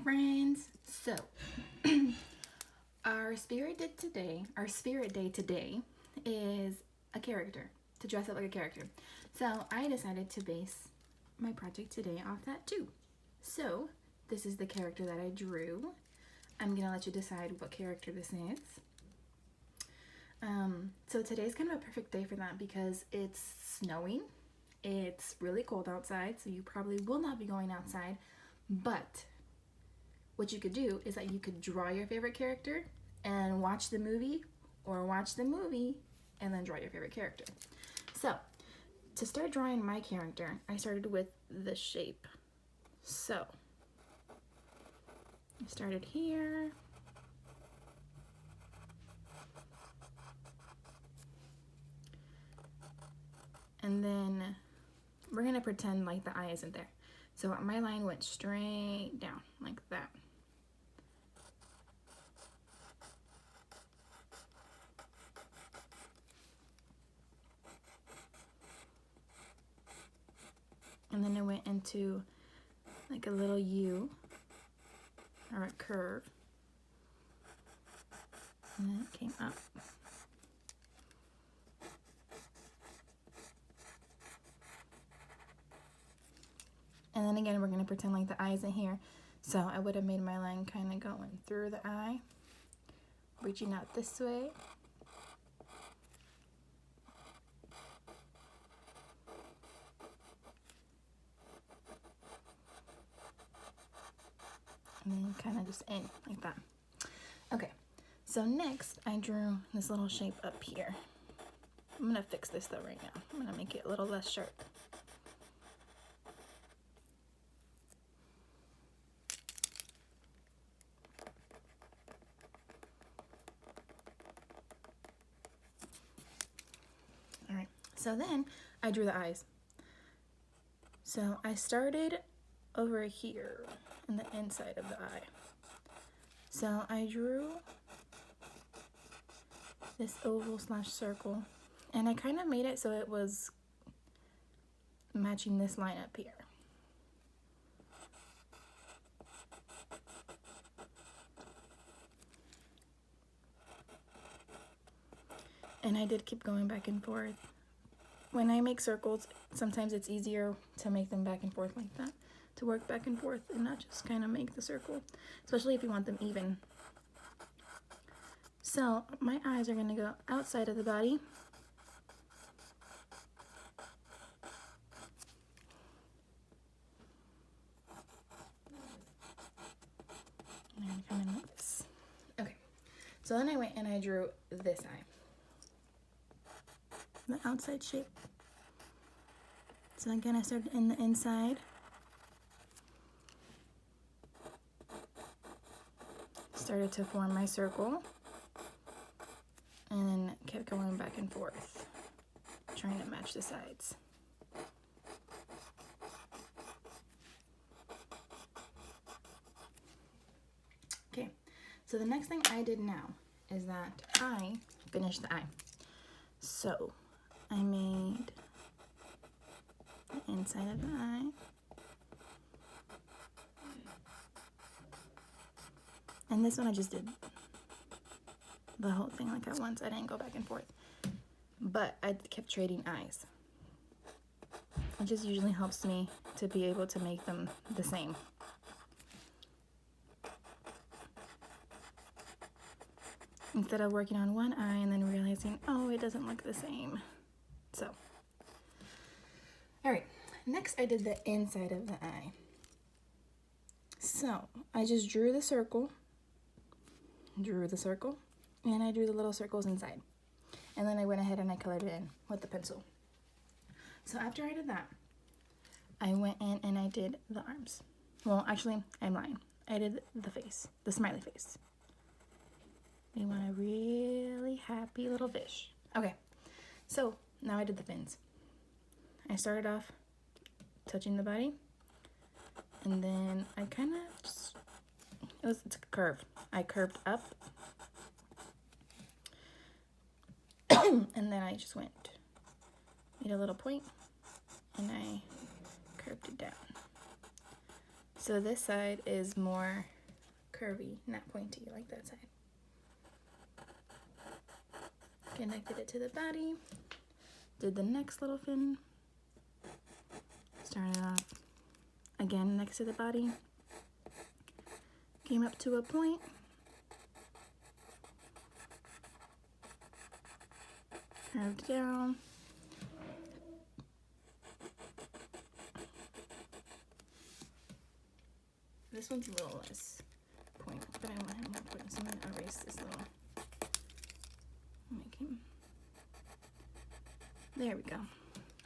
friends. So, our spirit day today is a character, to dress up like a character. So, I decided to base my project today off that too. So, this is the character that I drew. I'm gonna let you decide what character this is. So today's kind of a perfect day for that because it's snowing. It's really cold outside, so you probably will not be going outside. But what you could do is that you could draw your favorite character and watch the movie, or watch the movie and then draw your favorite character. So to start drawing my character, I started with the shape. So I started here. And then we're gonna pretend like the eye isn't there. So my line went straight down like that. And then it went into like a little U or a curve. And then it came up. And then again, we're gonna pretend like the eye isn't here. So I would have made my line kind of going through the eye, reaching out this way. And then kind of just in like that. Okay, so next I drew this little shape up here. I'm gonna fix this though right now. I'm gonna make it a little less sharp. All right, so then I drew the eyes. So I started over here in the inside of the eye. So I drew this oval / circle, and I kind of made it so it was matching this line up here. And I did keep going back and forth. When I make circles, sometimes it's easier to make them back and forth like that, to work back and forth and not just kind of make the circle, especially if you want them even. So my eyes are gonna go outside of the body. And come in like this. Okay, so then I went and I drew this eye, the outside shape. So again, I started in the inside. Started to form my circle. And then kept going back and forth, trying to match the sides. Okay, so the next thing I did now is that I finished the eye. So I made the inside of the eye. And this one I just did the whole thing like at once. I didn't go back and forth. But I kept trading eyes. It just usually helps me to be able to make them the same. Instead of working on one eye and then realizing, oh, it doesn't look the same. So, all right, next I did the inside of the eye. So I just drew the circle, and I drew the little circles inside. And then I went ahead and I colored it in with the pencil. So after I did that, I went in and I did the arms. Well, actually, I'm lying. I did the face, the smiley face. We want a really happy little fish. Okay, so now I did the fins. I started off touching the body, and then I kind of just, it's a curve. I curved up, and then I just made a little point, and I curved it down. So this side is more curvy, not pointy like that side. Connected it to the body. Did the next little fin. Started off again next to the body. Came up to a point. Curved down. This one's a little less point, but I want to have more point, so I'm going to erase this little. There we go.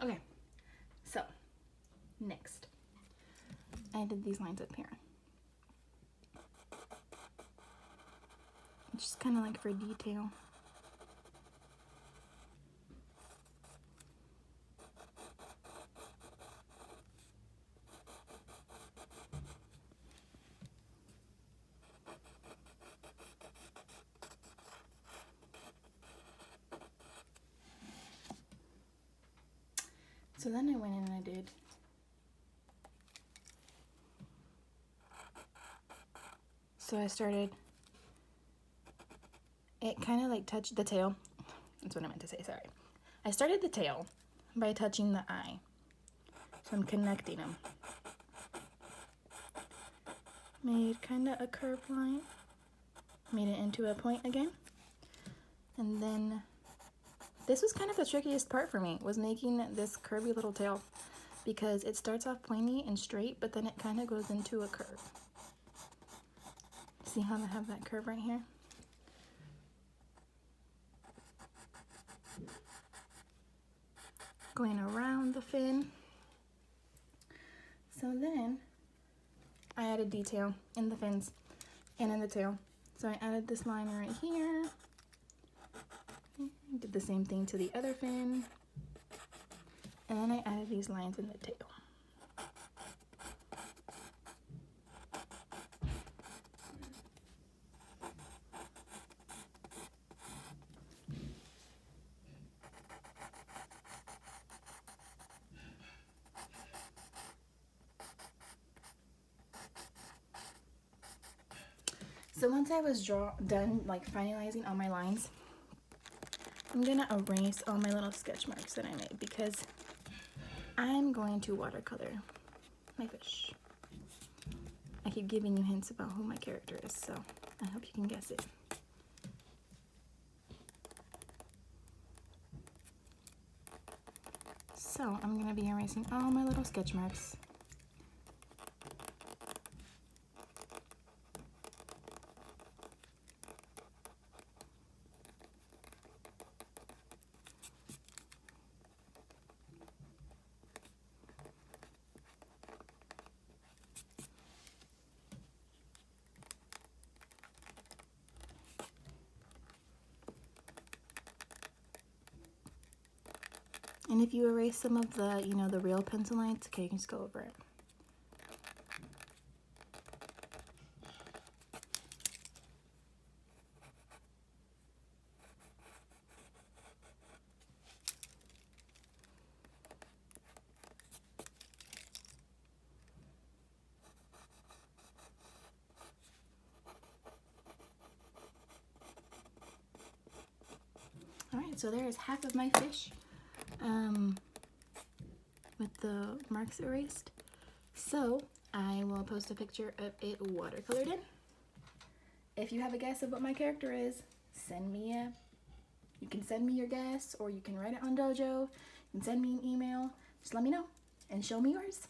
Okay, so next, I did these lines up here. Just kind of like for detail. So then I went in and I did I started, it kind of like touched the tail. That's what I meant to say, sorry. I started the tail by touching the eye. So I'm connecting them. Made kind of a curved line. Made it into a point again. And then this was kind of the trickiest part for me, was making this curvy little tail, because it starts off pointy and straight, but then it kind of goes into a curve. See how I have that curve right here? Going around the fin. So then I added detail in the fins and in the tail. So I added this line right here. Did the same thing to the other fin. And then I added these lines in the tail. So once I was done like finalizing all my lines, I'm gonna erase all my little sketch marks that I made, because I'm going to watercolor my fish. I keep giving you hints about who my character is, so I hope you can guess it. So I'm gonna be erasing all my little sketch marks. And if you erase some of the, the real pencil lines, okay, you can just go over it. All right, so there is half of my fish. With the marks erased. So I will post a picture of it watercolored in. If you have a guess of what my character is, you can send me your guess, or you can write it on Dojo. You can send me an email. Just let me know and show me yours.